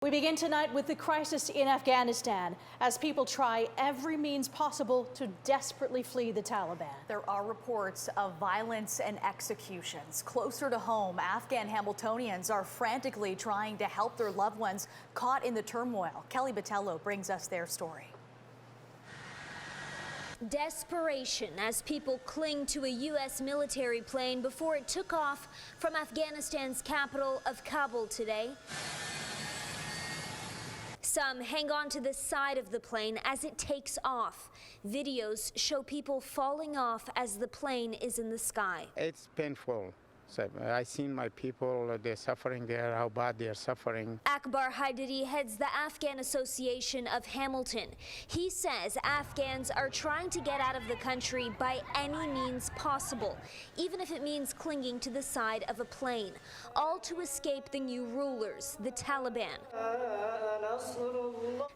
We begin tonight with the crisis in Afghanistan as people try every means possible to desperately flee the Taliban. There are reports of violence and executions. Closer to home, Afghan Hamiltonians are frantically trying to help their loved ones caught in the turmoil. Kelly Botello brings us their story. Desperation as people cling to a U.S. military plane before it took off from Afghanistan's capital of Kabul today. Some hang on to the side of the plane as it takes off. Videos show people falling off as the plane is in the sky. It's painful. So I seen my people, they're suffering there, how bad they're suffering. Akbar Haidari heads the Afghan Association of Hamilton. He says Afghans are trying to get out of the country by any means possible, even if it means clinging to the side of a plane, all to escape the new rulers, the Taliban.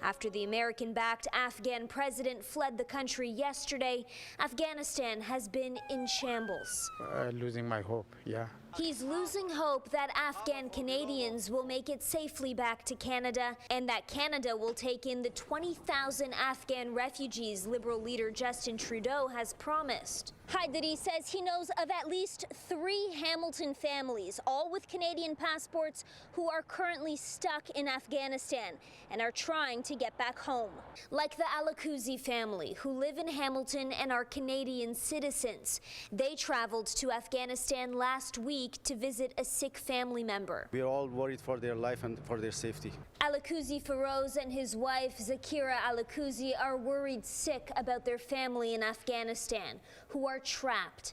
After the American-backed Afghan president fled the country yesterday, Afghanistan has been in shambles. Losing my hope, yeah. He's losing hope that Afghan Canadians will make it safely back to Canada and that Canada will take in the 20,000 Afghan refugees Liberal leader Justin Trudeau has promised. Haidari says he knows of at least 3 Hamilton families, all with Canadian passports, who are currently stuck in Afghanistan and are trying to get back home. Like the Alakouzi family, who live in Hamilton and are Canadian citizens. They traveled to Afghanistan last week to visit a sick family member. We're all worried for their life and for their safety. Alakouzi Feroz and his wife Zakira Alakouzi are worried sick about their family in Afghanistan, who are trapped.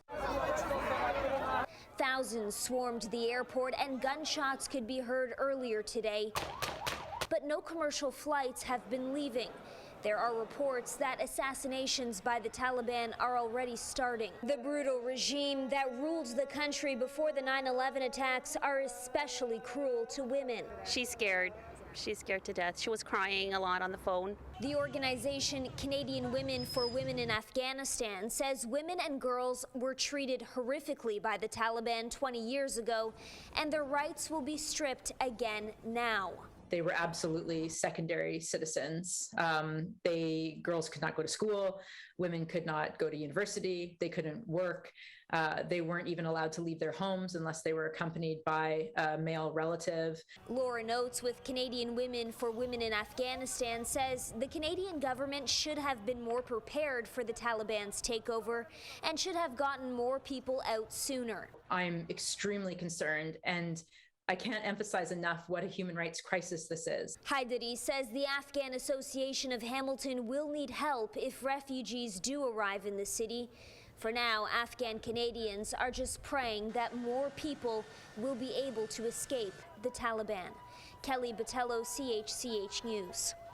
Thousands swarmed the airport and gunshots could be heard earlier today, but no commercial flights have been leaving. There are reports that assassinations by the Taliban are already starting. The brutal regime that ruled the country before the 9/11 attacks are especially cruel to women. She's scared. She's scared to death. She was crying a lot on the phone. The organization Canadian Women for Women in Afghanistan says women and girls were treated horrifically by the Taliban 20 years ago, and their rights will be stripped again now. They were absolutely secondary citizens. Girls could not go to school, women could not go to university, they couldn't work. They weren't even allowed to leave their homes unless they were accompanied by a male relative. Laura Notes with Canadian Women for Women in Afghanistan says the Canadian government should have been more prepared for the Taliban's takeover and should have gotten more people out sooner. I'm extremely concerned, and I can't emphasize enough what a human rights crisis this is. Haidari says the Afghan Association of Hamilton will need help if refugees do arrive in the city. For now, Afghan Canadians are just praying that more people will be able to escape the Taliban. Kelly Botello, CHCH News.